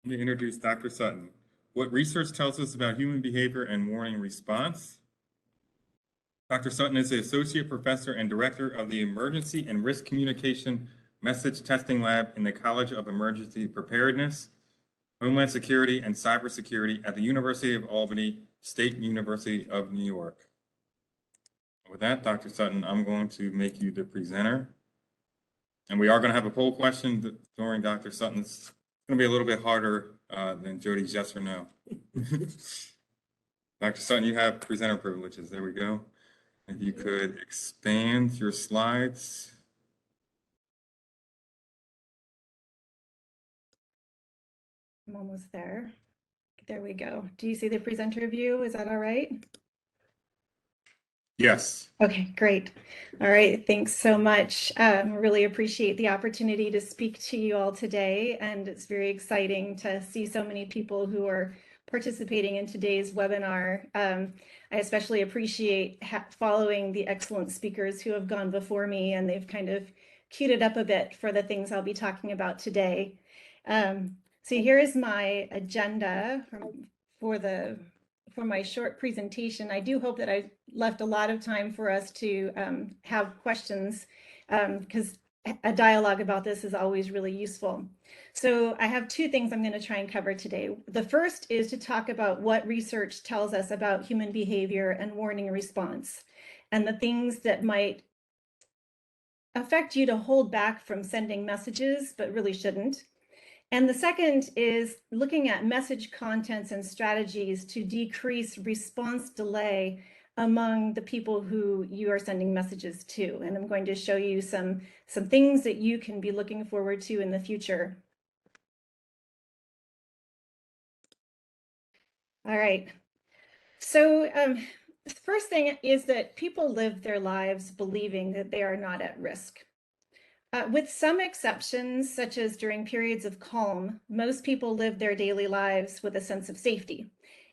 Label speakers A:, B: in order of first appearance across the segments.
A: Let me introduce Dr. Sutton. What research tells us about human behavior and warning response? Dr. Sutton is the Associate Professor and Director of the Emergency and Risk Communication Message Testing Lab in the College of Emergency Preparedness, Homeland Security, and Cybersecurity at the University of Albany, State University of New York. With that, Dr. Sutton, I'm going to make you the presenter. And we are going to have a poll question during Dr. Sutton's. It's going to be a little bit harder than Jody's yes or no. Dr. Sutton, you have presenter privileges. There we go. If you could expand your slides.
B: I'm almost there. There we go. Do you see the presenter view? Is that all right?
A: Yes.
B: Okay, great. All right, thanks so much. Really appreciate the opportunity to speak to you all today, and it's very exciting to see so many people who are participating in today's webinar. I especially appreciate following the excellent speakers who have gone before me, and they've kind of queued it up a bit for the things I'll be talking about today. So here is my agenda for my short presentation. I do hope that I left a lot of time for us to have questions, because a dialogue about this is always really useful. So I have two things I'm going to try and cover today. The first is to talk about what research tells us about human behavior and warning response, and the things that might affect you to hold back from sending messages, but really shouldn't. And the second is looking at message contents and strategies to decrease response delay among the people who you are sending messages to. And I'm going to show you some things that you can be looking forward to in the future. All right. So the first thing is that people live their lives believing that they are not at risk. With some exceptions, such as during periods of calm, most people live their daily lives with a sense of safety.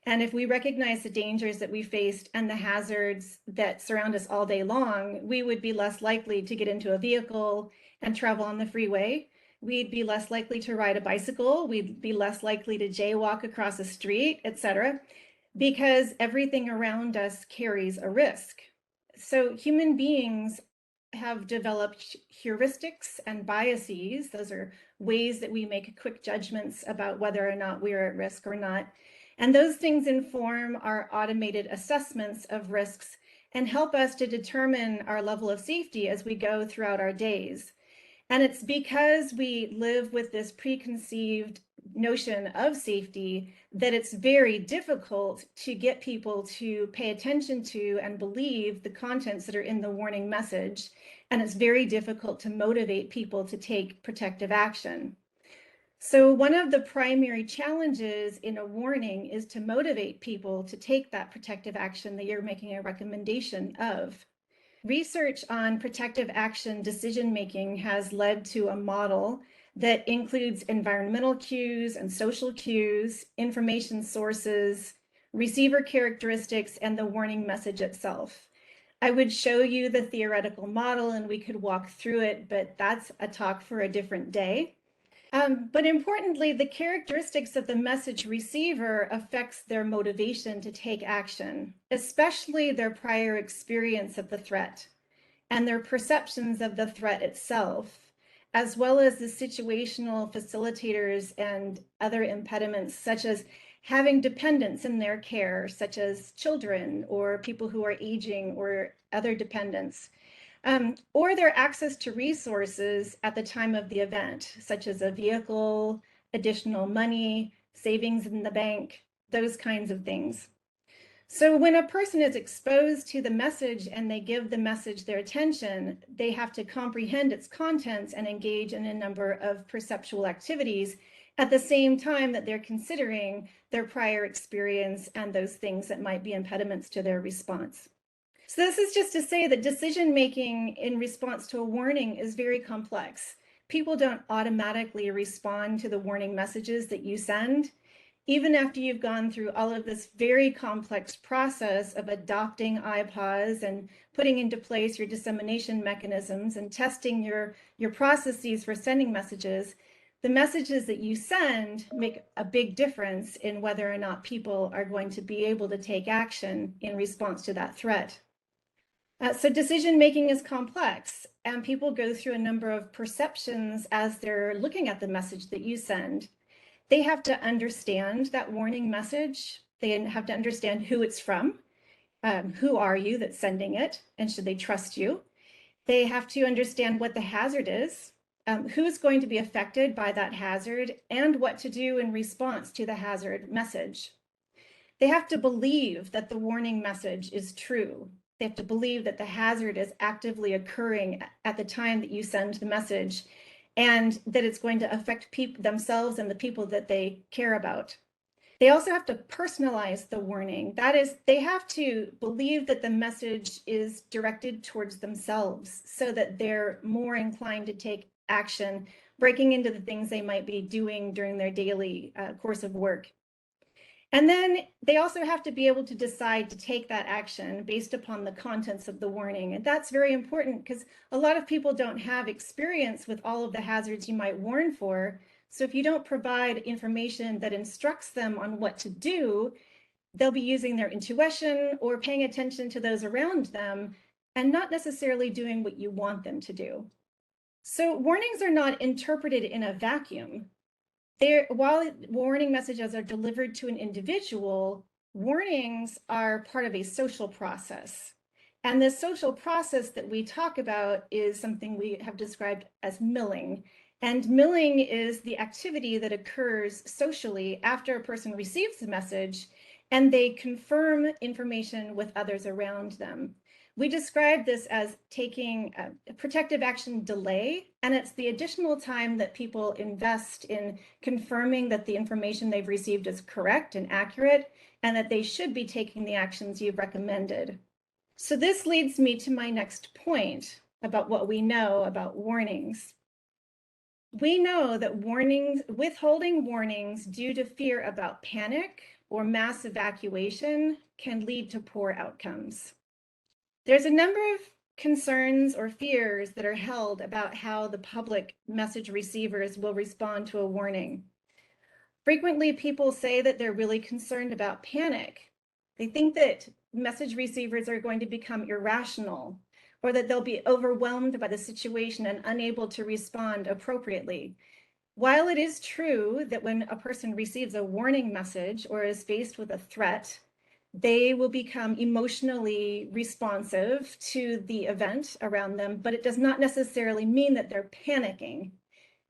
B: And if we recognize the dangers that we faced and the hazards that surround us all day long, we would be less likely to get into a vehicle and travel on the freeway. We'd be less likely to ride a bicycle. We'd be less likely to jaywalk across a street, etc., because everything around us carries a risk. So human beings have developed heuristics and biases. Those are ways that we make quick judgments about whether or not we're at risk or not. And those things inform our automated assessments of risks and help us to determine our level of safety as we go throughout our days. And it's because we live with this preconceived notion of safety that it's very difficult to get people to pay attention to and believe the contents that are in the warning message. And it's very difficult to motivate people to take protective action. So one of the primary challenges in a warning is to motivate people to take that protective action that you're making a recommendation of. Research on protective action decision-making has led to a model that includes environmental cues and social cues, information sources, receiver characteristics, and the warning message itself. I would show you the theoretical model and we could walk through it, but that's a talk for a different day. But importantly, the characteristics of the message receiver affects their motivation to take action, especially their prior experience of the threat and their perceptions of the threat itself, as well as the situational facilitators and other impediments, such as having dependents in their care, such as children or people who are aging or other dependents. Or their access to resources at the time of the event, such as a vehicle, additional money, savings in the bank, those kinds of things. So when a person is exposed to the message and they give the message their attention, they have to comprehend its contents and engage in a number of perceptual activities at the same time that they're considering their prior experience and those things that might be impediments to their response. So this is just to say that decision-making in response to a warning is very complex. People don't automatically respond to the warning messages that you send, even after you've gone through all of this very complex process of adopting IPAWS and putting into place your dissemination mechanisms and testing your processes for sending messages. The messages that you send make a big difference in whether or not people are going to be able to take action in response to that threat. So decision-making is complex, and people go through a number of perceptions as they're looking at the message that you send. They have to understand that warning message. They have to understand who it's from. Who are you that's sending it, and should they trust you? They have to understand what the hazard is, who is going to be affected by that hazard, and what to do in response to the hazard message. They have to believe that the warning message is true. They have to believe that the hazard is actively occurring at the time that you send the message, and that it's going to affect themselves and the people that they care about. They also have to personalize the warning. That is, they have to believe that the message is directed towards themselves so that they're more inclined to take action, breaking into the things they might be doing during their daily course of work. And then they also have to be able to decide to take that action based upon the contents of the warning. And that's very important because a lot of people don't have experience with all of the hazards you might warn for. So if you don't provide information that instructs them on what to do, they'll be using their intuition or paying attention to those around them and not necessarily doing what you want them to do. So warnings are not interpreted in a vacuum. While warning messages are delivered to an individual, warnings are part of a social process. And the social process that we talk about is something we have described as milling. And milling is the activity that occurs socially after a person receives the message and they confirm information with others around them. We describe this as taking a protective action delay, and it's the additional time that people invest in confirming that the information they've received is correct and accurate, and that they should be taking the actions you've recommended. So this leads me to my next point about what we know about warnings. We know that withholding warnings due to fear about panic or mass evacuation can lead to poor outcomes. There's a number of concerns or fears that are held about how the public message receivers will respond to a warning. Frequently, people say that they're really concerned about panic. They think that message receivers are going to become irrational, or that they'll be overwhelmed by the situation and unable to respond appropriately. While it is true that when a person receives a warning message or is faced with a threat, they will become emotionally responsive to the event around them, but it does not necessarily mean that they're panicking.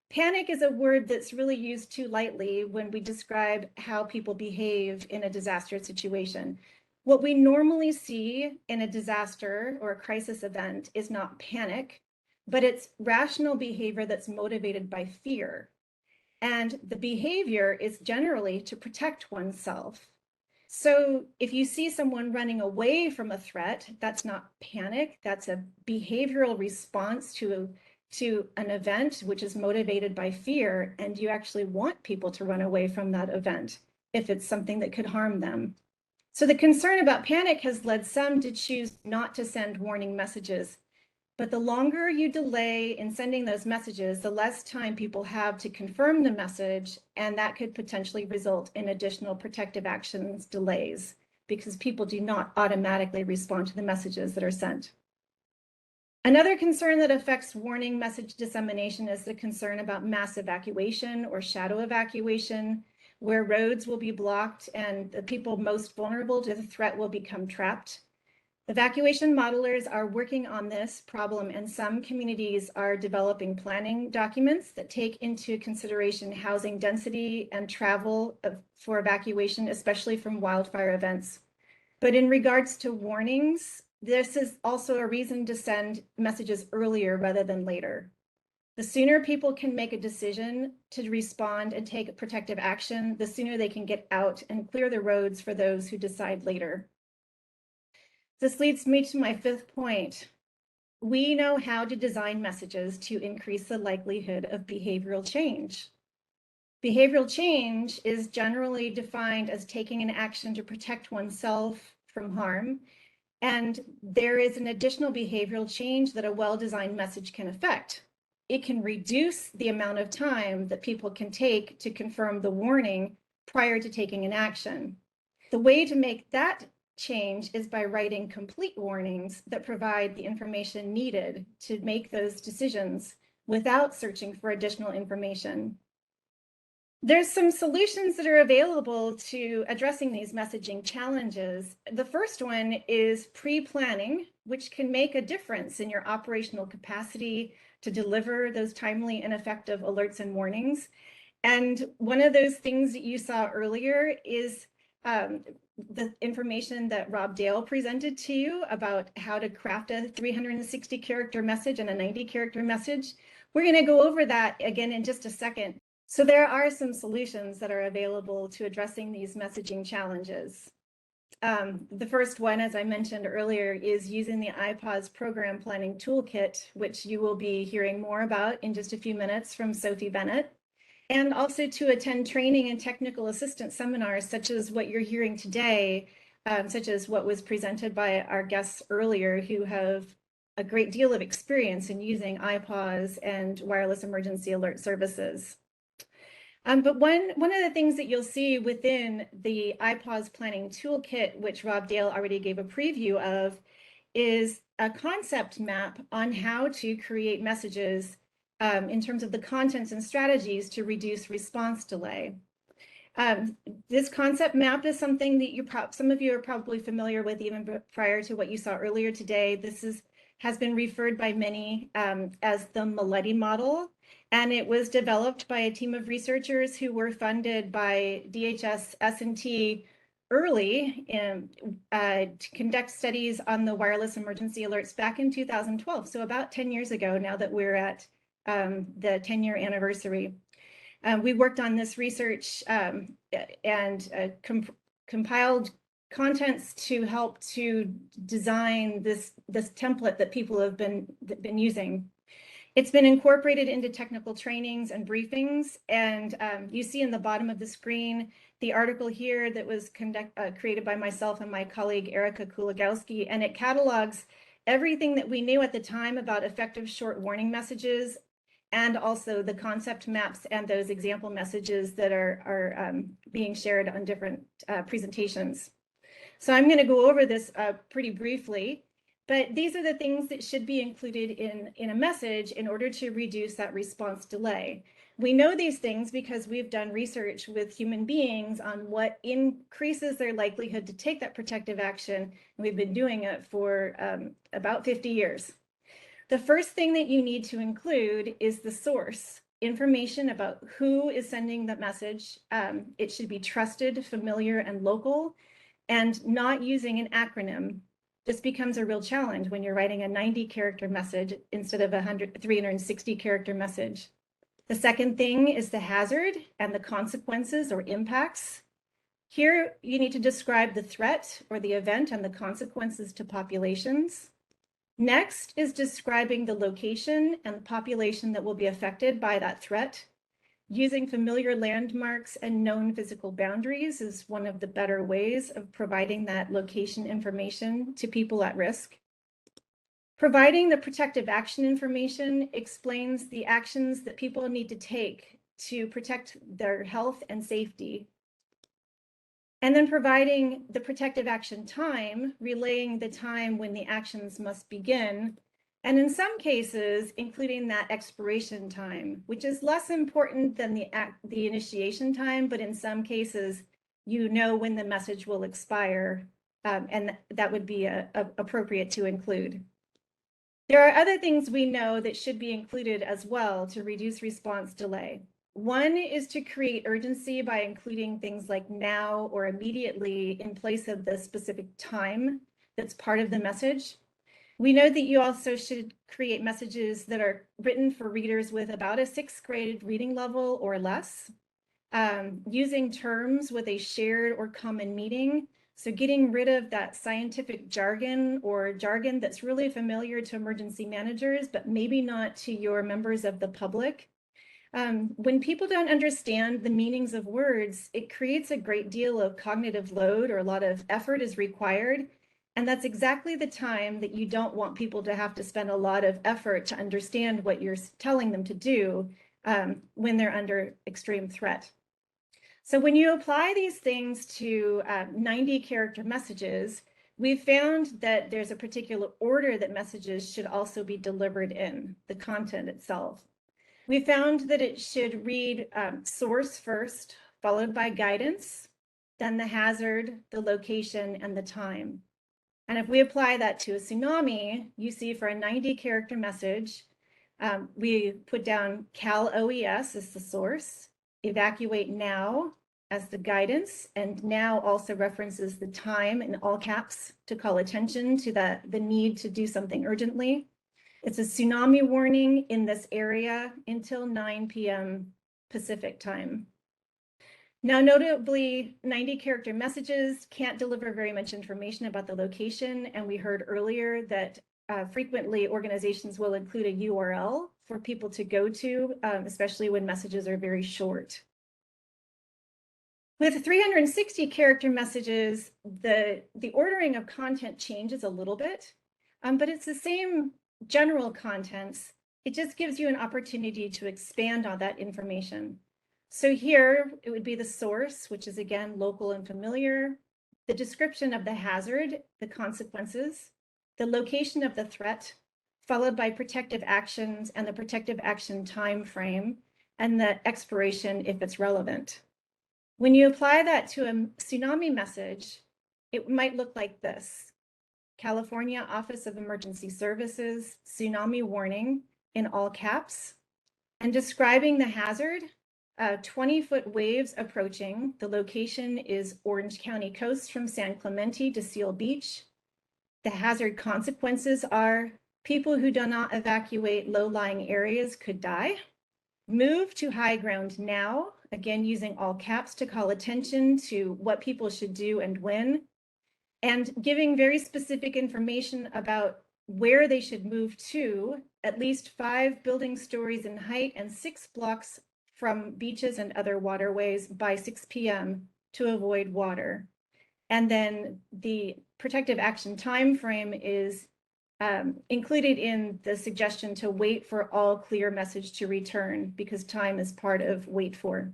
B: Panic is a word that's really used too lightly when we describe how people behave in a disaster situation. What we normally see in a disaster or a crisis event is not panic, but it's rational behavior that's motivated by fear. And the behavior is generally to protect oneself. So if you see someone running away from a threat, that's not panic, that's a behavioral response to an event which is motivated by fear, and you actually want people to run away from that event if it's something that could harm them. So the concern about panic has led some to choose not to send warning messages. But the longer you delay in sending those messages, the less time people have to confirm the message, and that could potentially result in additional protective actions delays because people do not automatically respond to the messages that are sent. Another concern that affects warning message dissemination is the concern about mass evacuation or shadow evacuation, where roads will be blocked and the people most vulnerable to the threat will become trapped. Evacuation modelers are working on this problem, and some communities are developing planning documents that take into consideration housing density and travel for evacuation, especially from wildfire events. But in regards to warnings, this is also a reason to send messages earlier rather than later. The sooner people can make a decision to respond and take protective action, the sooner they can get out and clear the roads for those who decide later. This leads me to my fifth point. We know how to design messages to increase the likelihood of behavioral change. Behavioral change is generally defined as taking an action to protect oneself from harm, and there is an additional behavioral change that a well-designed message can affect. it can reduce the amount of time that people can take to confirm the warning prior to taking an action. The way to make that change is by writing complete warnings that provide the information needed to make those decisions without searching for additional information. There's some solutions that are available to addressing these messaging challenges. The first one is pre-planning, which can make a difference in your operational capacity to deliver those timely and effective alerts and warnings. And one of those things that you saw earlier is the information that Rob Dale presented to you about how to craft a 360 character message and a 90 character message. We're going to go over that again in just a second. So there are some solutions that are available to addressing these messaging challenges. The first one, as I mentioned earlier, is using the IPAWS program planning toolkit, which you will be hearing more about in just a few minutes from Sophie Bennett, and also to attend training and technical assistance seminars, such as what you're hearing today, such as what was presented by our guests earlier, who have a great deal of experience in using IPAWS and wireless emergency alert services. But one of the things that you'll see within the IPAWS planning toolkit, which Rob Dale already gave a preview of, is a concept map on how to create messages in terms of the contents and strategies to reduce response delay. This concept map is something that some of you are probably familiar with even prior to what you saw earlier today. This has been referred by many as the Milletti Model, and it was developed by a team of researchers who were funded by DHS S&T early to conduct studies on the wireless emergency alerts back in 2012, so about 10 years ago now that we're at the 10-year anniversary. We worked on this research and compiled contents to help to design this template that people have been using. It's been incorporated into technical trainings and briefings, and you see in the bottom of the screen the article here that was created by myself and my colleague Erica Kulagowski, and it catalogs everything that we knew at the time about effective short warning messages, and also the concept maps and those example messages that are being shared on different presentations. So I'm going to go over this pretty briefly, but these are the things that should be included in a message in order to reduce that response delay. We know these things because we've done research with human beings on what increases their likelihood to take that protective action, and we've been doing it for about 50 years. The first thing that you need to include is the source, information about who is sending the message. It should be trusted, familiar, and local, and not using an acronym. This becomes a real challenge when you're writing a 90-character message instead of a 360-character message. The second thing is the hazard and the consequences or impacts. Here, you need to describe the threat or the event and the consequences to populations. Next is describing the location and the population that will be affected by that threat. Using familiar landmarks and known physical boundaries is one of the better ways of providing that location information to people at risk. Providing the protective action information explains the actions that people need to take to protect their health and safety. And then providing the protective action time, relaying the time when the actions must begin, and in some cases, including that expiration time, which is less important than the initiation time, but in some cases, you know when the message will expire, and that would be appropriate to include. There are other things we know that should be included as well to reduce response delay. One is to create urgency by including things like now or immediately in place of the specific time that's part of the message. We know that you also should create messages that are written for readers with about a 6th grade reading level or less, using terms with a shared or common meaning. So getting rid of that scientific jargon or jargon that's really familiar to emergency managers, but maybe not to your members of the public. When people don't understand the meanings of words, it creates a great deal of cognitive load, or a lot of effort is required. And that's exactly the time that you don't want people to have to spend a lot of effort to understand what you're telling them to do when they're under extreme threat. So when you apply these things to 90 character messages, we've found that there's a particular order that messages should also be delivered in, the content itself. We found that it should read source first, followed by guidance, then the hazard, the location, and the time. And if we apply that to a tsunami, you see for a 90 character message, we put down Cal OES as the source, evacuate now as the guidance, and now also references the time in all caps to call attention to the need to do something urgently. It's a tsunami warning in this area until 9 p.m. Pacific time. Now, notably, 90 character messages can't deliver very much information about the location. And we heard earlier that frequently organizations will include a URL for people to go to, especially when messages are very short. With 360 character messages, the ordering of content changes a little bit, but it's the same general contents. It just gives you an opportunity to expand on that information. So here it would be the source, which is again local and familiar, the description of the hazard, the consequences, the location of the threat, followed by protective actions and the protective action time frame, and the expiration if it's relevant. When you apply that to a tsunami message, it might look like this: California Office of Emergency Services, tsunami warning in all caps, and describing the hazard. 20-foot waves approaching. The location is Orange County coast from San Clemente to Seal Beach. The hazard consequences are people who do not evacuate low-lying areas could die. Move to high ground now, again using all caps to call attention to what people should do and when, and giving very specific information about where they should move to, at least 5 building stories in height and 6 blocks from beaches and other waterways by 6 p.m. to avoid water. And then the protective action time frame is included in the suggestion to wait for all clear message to return, because time is part of wait for.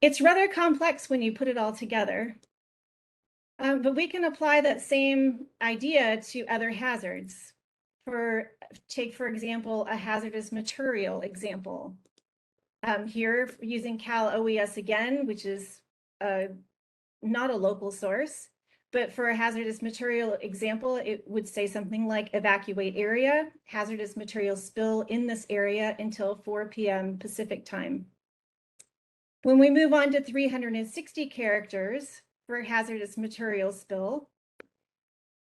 B: It's rather complex when you put it all together, but we can apply that same idea to other hazards. Take, for example, a hazardous material example. Here, using Cal OES again, which is not a local source, but for a hazardous material example, it would say something like evacuate area, hazardous material spill in this area until 4 p.m. Pacific time. When we move on to 360 characters for hazardous material spill,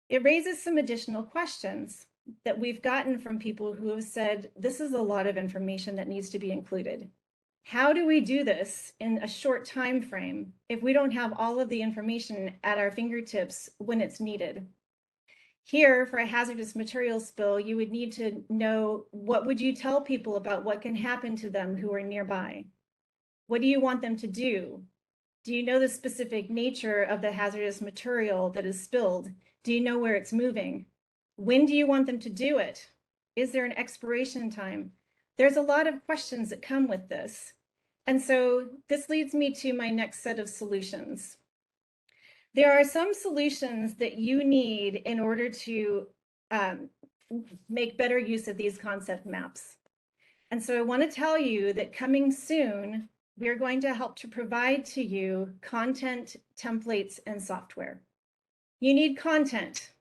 B: it raises some additional questions that we've gotten from people who have said, this is a lot of information that needs to be included. How do we do this in a short time frame if we don't have all of the information at our fingertips when it's needed? Here, for a hazardous material spill, you would need to know, what would you tell people about what can happen to them who are nearby? What do you want them to do? Do you know the specific nature of the hazardous material that is spilled? Do you know where it's moving? When do you want them to do it? Is there an expiration time? There's a lot of questions that come with this. And so this leads me to my next set of solutions. There are some solutions that you need in order to make better use of these concept maps. And so I want to tell you that coming soon, we are going to help to provide to you content, templates, and software. You need content.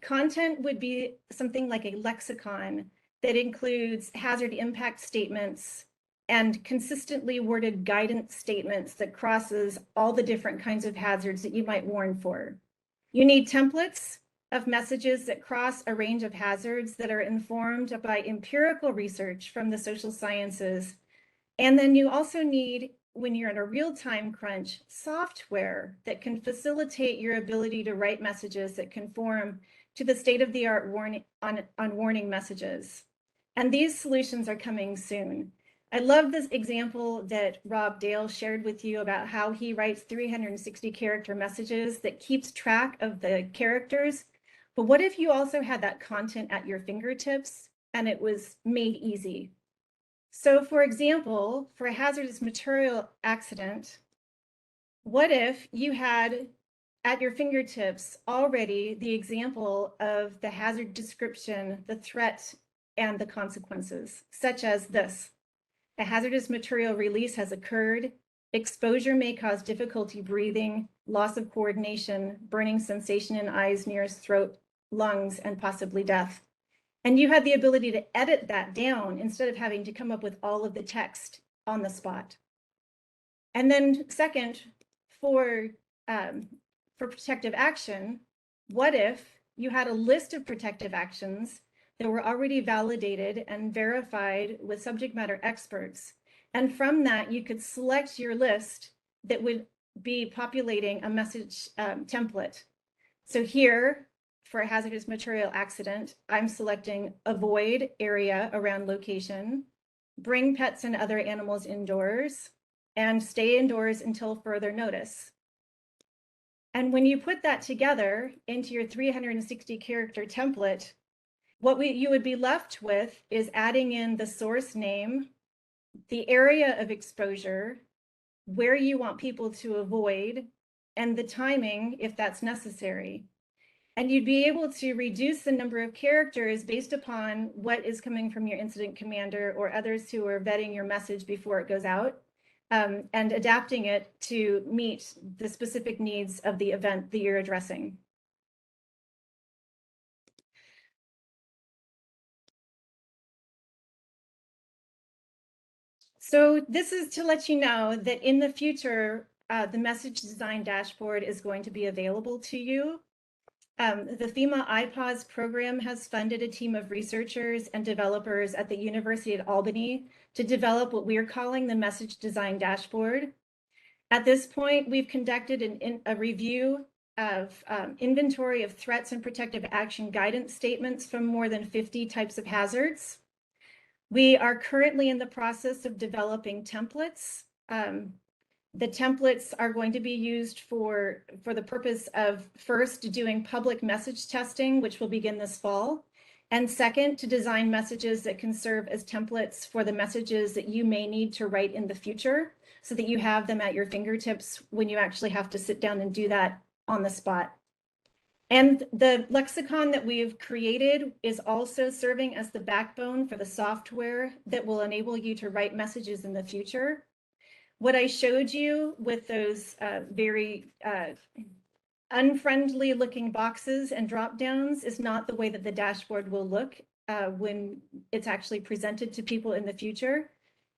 B: Content would be something like a lexicon that includes hazard impact statements and consistently worded guidance statements that crosses all the different kinds of hazards that you might warn for. You need templates of messages that cross a range of hazards that are informed by empirical research from the social sciences. And then you also need, when you're in a real-time crunch, software that can facilitate your ability to write messages that conform to the state-of-the-art warning messages. And these solutions are coming soon. I love this example that Rob Dale shared with you about how he writes 360 character messages that keeps track of the characters. But what if you also had that content at your fingertips and it was made easy? So for example, for a hazardous material accident, what if you had at your fingertips already the example of the hazard description, the threat, and the consequences, such as this: a hazardous material release has occurred. Exposure may cause difficulty breathing, loss of coordination, burning sensation in eyes, ears, throat, lungs, and possibly death. And you had the ability to edit that down instead of having to come up with all of the text on the spot. And then second, for protective action, what if you had a list of protective actions that were already validated and verified with subject matter experts? And from that, you could select your list that would be populating a message template. So here, for a hazardous material accident, I'm selecting avoid area around location, bring pets and other animals indoors, and stay indoors until further notice. And when you put that together into your 360 character template, what you would be left with is adding in the source name, the area of exposure, where you want people to avoid, and the timing if that's necessary. And you'd be able to reduce the number of characters based upon what is coming from your incident commander or others who are vetting your message before it goes out, and adapting it to meet the specific needs of the event that you're addressing. So this is to let you know that in the future, the message design dashboard is going to be available to you. The FEMA iPause program has funded a team of researchers and developers at the University of Albany to develop what we're calling the message design dashboard. At this point, we've conducted a review of inventory of threats and protective action guidance statements from more than 50 types of hazards. We are currently in the process of developing templates. The templates are going to be used for the purpose of first doing public message testing, which will begin this fall, and second, to design messages that can serve as templates for the messages that you may need to write in the future, so that you have them at your fingertips when you actually have to sit down and do that on the spot. And the lexicon that we've created is also serving as the backbone for the software that will enable you to write messages in the future. What I showed you with those very unfriendly looking boxes and drop downs is not the way that the dashboard will look when it's actually presented to people in the future.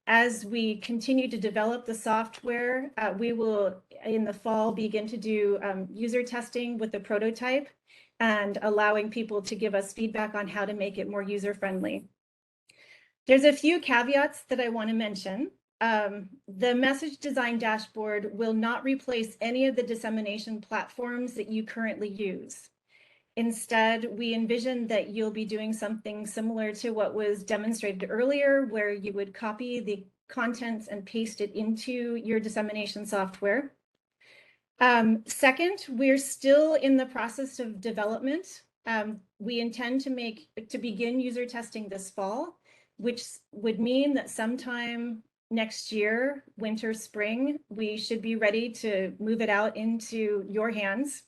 B: As we continue to develop the software, we will, in the fall, begin to do user testing with the prototype and allowing people to give us feedback on how to make it more user-friendly. There's a few caveats that I want to mention. The message design dashboard will not replace any of the dissemination platforms that you currently use. Instead, we envision that you'll be doing something similar to what was demonstrated earlier, where you would copy the contents and paste it into your dissemination software. Second, we're still in the process of development. We intend to begin user testing this fall, which would mean that sometime next year, winter, spring, we should be ready to move it out into your hands.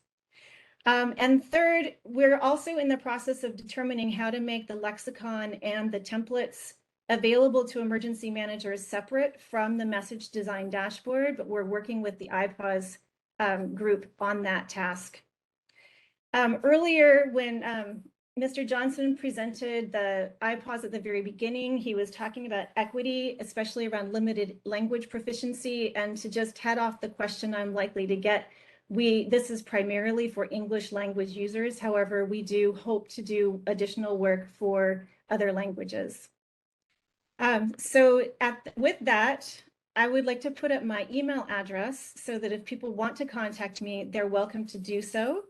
B: And third, we're also in the process of determining how to make the lexicon and the templates available to emergency managers separate from the message design dashboard, but we're working with the iPause group on that task. Earlier, when Mr. Johnson presented the iPause at the very beginning, he was talking about equity, especially around limited language proficiency. And to just head off the question I'm likely to get, this is primarily for English language users. However, we do hope to do additional work for other languages. With that, I would like to put up my email address so that if people want to contact me, they're welcome to do so.